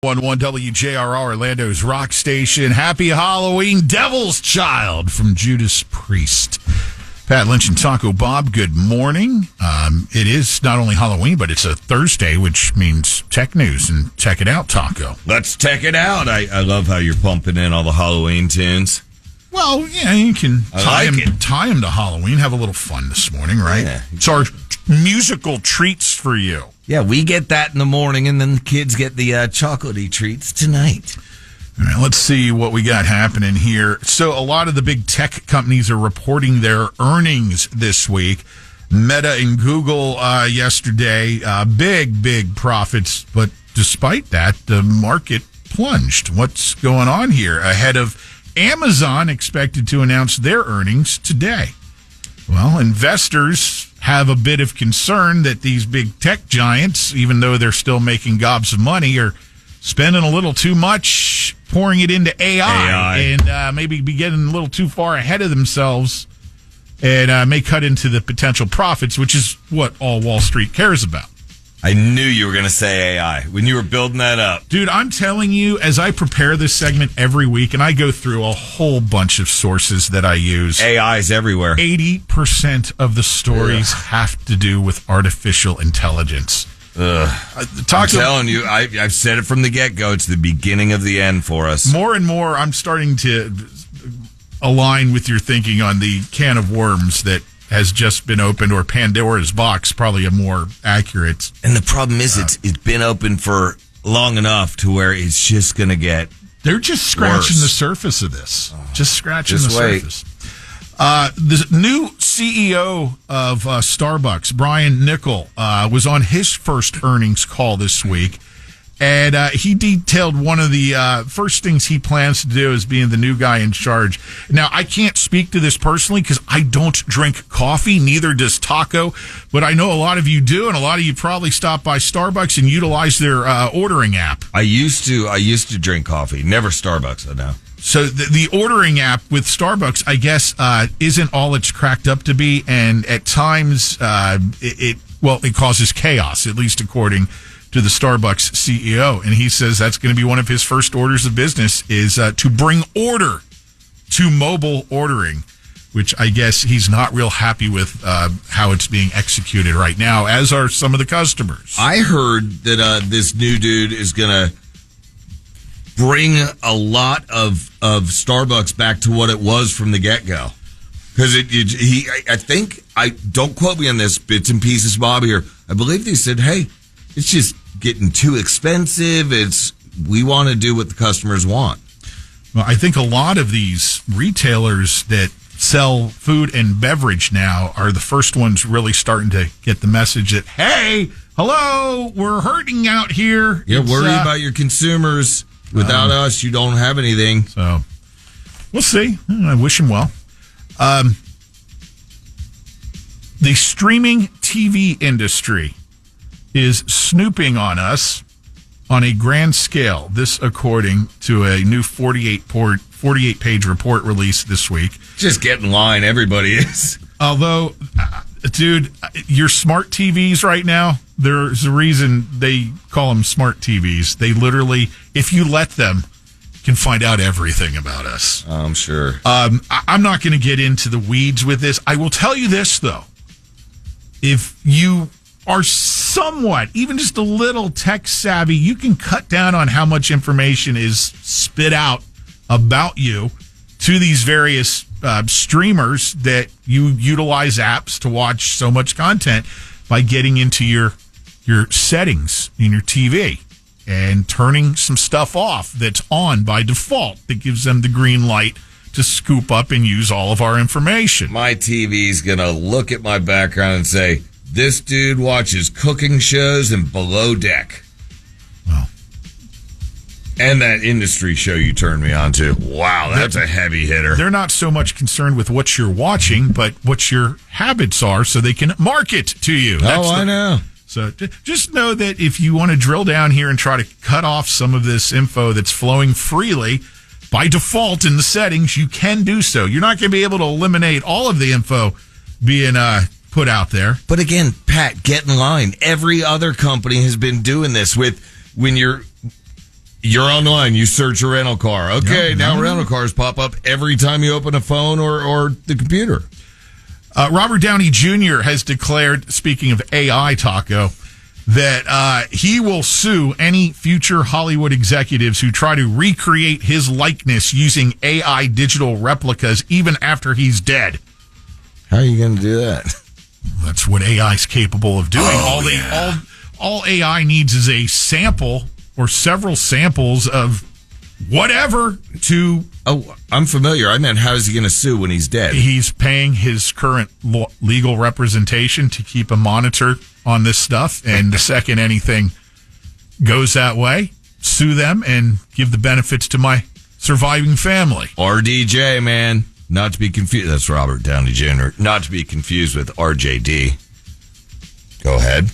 1 WJRR Orlando's Rock Station. Happy Halloween, Devil's Child from Judas Priest. Pat Lynch and Taco Bob, good morning. It is not only Halloween, but it's a Thursday, which means tech news. And check it out, Taco. Let's check it out. I love how you're pumping in all the Halloween tunes. Well, yeah, you can tie them to Halloween. Have a little fun this morning, right? Yeah. It's our musical treats for you. Yeah, we get that in the morning, and then the kids get the chocolatey treats tonight. All right, let's see what we got happening here. So a lot of the big tech companies are reporting their earnings this week. Meta and Google yesterday, big profits. But despite that, the market plunged. What's going on here? Ahead of Amazon expected to announce their earnings today. Well, investors have a bit of concern that these big tech giants, even though they're still making gobs of money, are spending a little too much, pouring it into AI. And maybe be getting a little too far ahead of themselves and may cut into the potential profits, which is what all Wall Street cares about. I knew you were going to say AI when you were building that up. Dude, I'm telling you, as I prepare this segment every week, and I go through a whole bunch of sources that I use. AI is everywhere. 80% of the stories have to do with artificial intelligence. I'm telling you, I've said it from the get-go. It's the beginning of the end for us. More and more, I'm starting to align with your thinking on the can of worms that has just been opened, or Pandora's box, probably a more accurate. And the problem is, it's been open for long enough to where it's just going to get They're just scratching worse. The surface of this. Just scratching just the wait. surface. The new CEO of Starbucks, Brian Niccol, was on his first earnings call this week. And he detailed one of the first things he plans to do as being the new guy in charge. Now, I can't speak to this personally because I don't drink coffee, neither does Taco. But I know a lot of you do, and a lot of you probably stop by Starbucks and utilize their ordering app. I used to drink coffee, never Starbucks though now. So the ordering app with Starbucks, I guess, isn't all it's cracked up to be, and at times it causes chaos, at least according to the Starbucks CEO. And he says that's going to be one of his first orders of business is to bring order to mobile ordering, which I guess he's not real happy with how it's being executed right now, as are some of the customers. I heard that this new dude is going to bring a lot of Starbucks back to what it was from the get-go. Because I think, don't quote me on this, bits and pieces, Bob, here. I believe they said, hey, it's just getting too expensive. We want to do what the customers want. Well, I think a lot of these retailers that sell food and beverage now are the first ones really starting to get the message that, hey, hello, we're hurting out here. Yeah, worry about your consumers. Without us, you don't have anything. So we'll see. I wish them well. The streaming TV industry is snooping on us on a grand scale. This according to a new 48-page report released this week. Just get in line. Everybody is. Although, dude, your smart TVs right now, there's a reason they call them smart TVs. They literally, if you let them, can find out everything about us. I'm sure. I'm not going to get into the weeds with this. I will tell you this, though. If you are somewhat, even just a little tech savvy, you can cut down on how much information is spit out about you to these various streamers that you utilize apps to watch so much content by getting into your settings in your TV and turning some stuff off that's on by default that gives them the green light to scoop up and use all of our information. My TV's going to look at my background and say, this dude watches cooking shows and Below Deck. Well, and that industry show you turned me on to. Wow, that's a heavy hitter. They're not so much concerned with what you're watching, but what your habits are so they can market to you. I know. So just know that if you want to drill down here and try to cut off some of this info that's flowing freely, by default in the settings, you can do so. You're not going to be able to eliminate all of the info being put out there. But again, Pat, get in line. Every other company has been doing this with when you're You're online. You search a rental car. Okay, now rental cars pop up every time you open a phone or the computer. Robert Downey Jr. has declared, speaking of AI, Taco, that he will sue any future Hollywood executives who try to recreate his likeness using AI digital replicas even after he's dead. How are you going to do that? That's what AI is capable of doing. All AI needs is a sample or several samples of whatever to... Oh, I'm familiar. I meant, how is he going to sue when he's dead? He's paying his current legal representation to keep a monitor on this stuff, and the second anything goes that way, sue them and give the benefits to my surviving family. RDJ, man. Not to be confused. That's Robert Downey Jr. Not to be confused with RJD. Go ahead.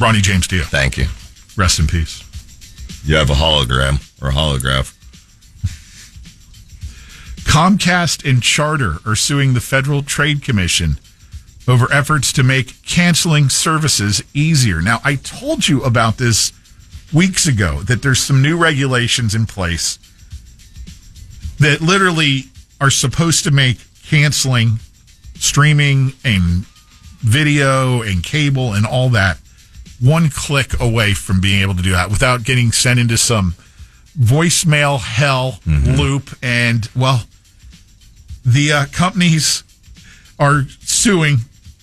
Ronnie James Dio. Thank you. Rest in peace. You have a hologram or a holograph. Comcast and Charter are suing the Federal Trade Commission over efforts to make canceling services easier. Now, I told you about this weeks ago, that there's some new regulations in place that literally are supposed to make canceling, streaming, and video and cable and all that one click away from being able to do that without getting sent into some voicemail hell loop. And, well, the companies are suing,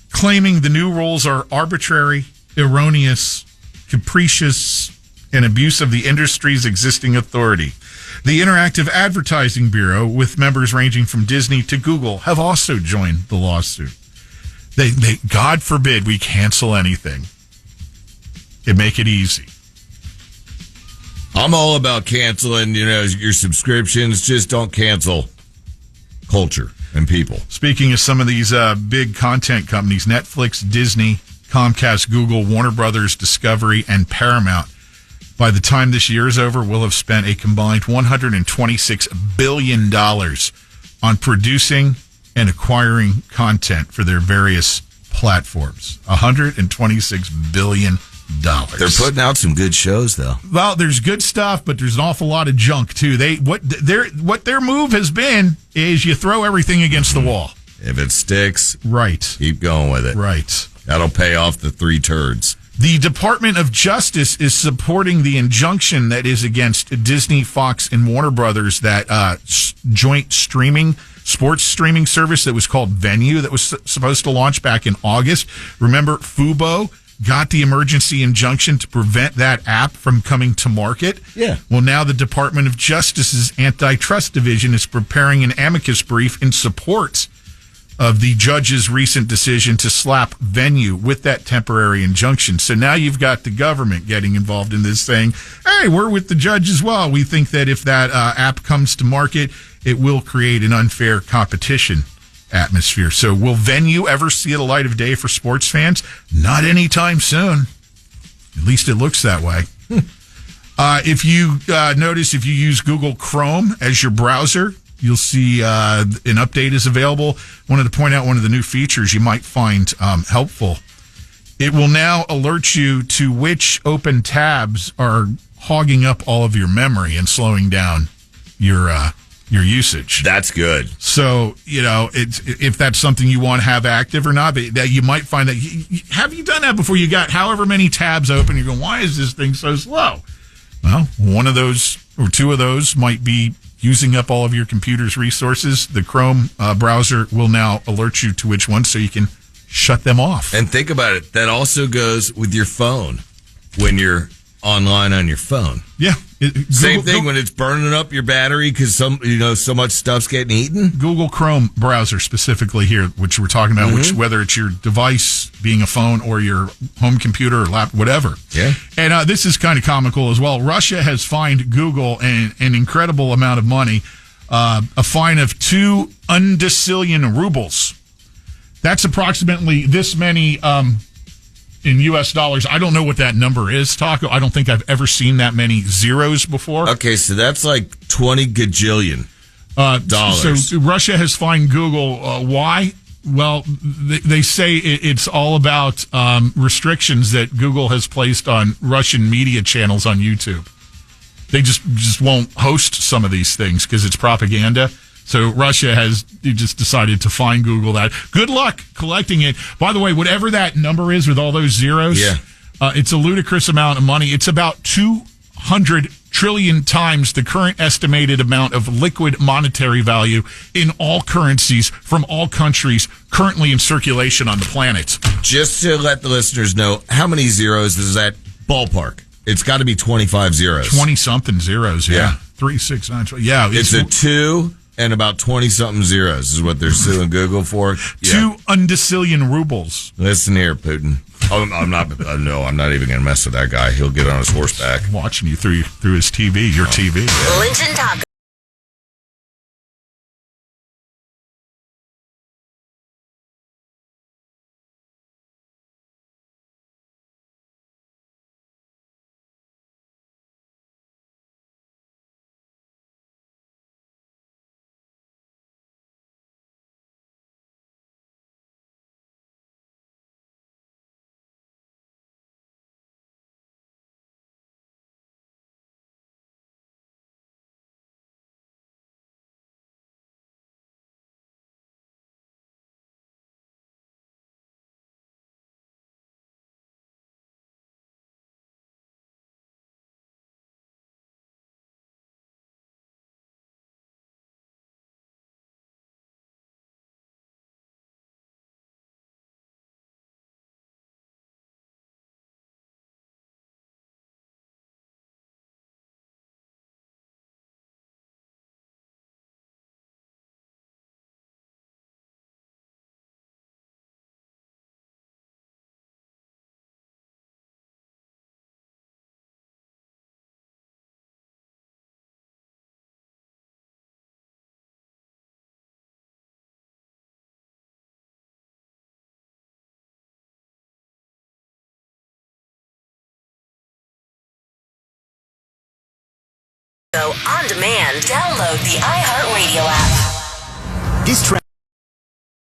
claiming the new rules are arbitrary, erroneous, capricious, and abuse of the industry's existing authority. The Interactive Advertising Bureau, with members ranging from Disney to Google, have also joined the lawsuit. They God forbid we cancel anything. It'd make it easy. I'm all about canceling, your subscriptions. Just don't cancel culture and people. Speaking of some of these big content companies, Netflix, Disney, Comcast, Google, Warner Brothers, Discovery, and Paramount, by the time this year is over, will have spent a combined $126 billion on producing and acquiring content for their various platforms. $126 billion. They're putting out some good shows, though. Well, there's good stuff, but there's an awful lot of junk too. What their move has been is you throw everything against the wall. If it sticks, right, keep going with it. Right, that'll pay off the 3 turds. The Department of Justice is supporting the injunction that is against Disney, Fox, and Warner Brothers, that joint sports streaming service that was called Venue that was supposed to launch back in August. Remember, Fubo got the emergency injunction to prevent that app from coming to market. Yeah. Well, now the Department of Justice's Antitrust Division is preparing an amicus brief in support of the judge's recent decision to slap Venue with that temporary injunction. So now you've got the government getting involved in this, saying, hey, we're with the judge as well. We think that if that app comes to market, it will create an unfair competition atmosphere. So will Venue ever see the light of day for sports fans? Not anytime soon. At least it looks that way. If you notice, if you use Google Chrome as your browser, you'll see an update is available. Wanted to point out one of the new features you might find helpful. It will now alert you to which open tabs are hogging up all of your memory and slowing down your usage. That's good. So, if that's something you want to have active or not, but that you might find that, have you done that before? You got however many tabs open, you're going, why is this thing so slow? Well, one of those or two of those might be using up all of your computer's resources. The Chrome browser will now alert you to which ones so you can shut them off. And think about it. That also goes with your phone when you're online on your phone. Yeah. Same thing when it's burning up your battery because so much stuff's getting eaten. Google Chrome browser specifically here, which we're talking about, which whether it's your device being a phone or your home computer or laptop, whatever. Yeah. And this is kind of comical as well. Russia has fined Google an incredible amount of money, a fine of 2 undecillion rubles. That's approximately this many in U.S. dollars. I don't know what that number is, Taco. I don't think I've ever seen that many zeros before. Okay, so that's like 20 gajillion dollars. So Russia has fined Google. Why? Well, they say it's all about restrictions that Google has placed on Russian media channels on YouTube. They just won't host some of these things because it's propaganda. So Russia has just decided to fine Google that. Good luck collecting it. By the way, whatever that number is with all those zeros, it's a ludicrous amount of money. It's about 200 trillion times the current estimated amount of liquid monetary value in all currencies from all countries currently in circulation on the planet. Just to let the listeners know, how many zeros is that ballpark? It's got to be 25 zeros. 20-something zeros, yeah. 3, 6, 9, 12. Yeah. It's a 2 and about 20-something zeros is what they're suing Google for. 2 undecillion rubles. Listen here, Putin. I'm not even going to mess with that guy. He'll get on his horseback. Watching you through his TV, your TV. Lynch and Taco. On demand, download the iHeartRadio app. This track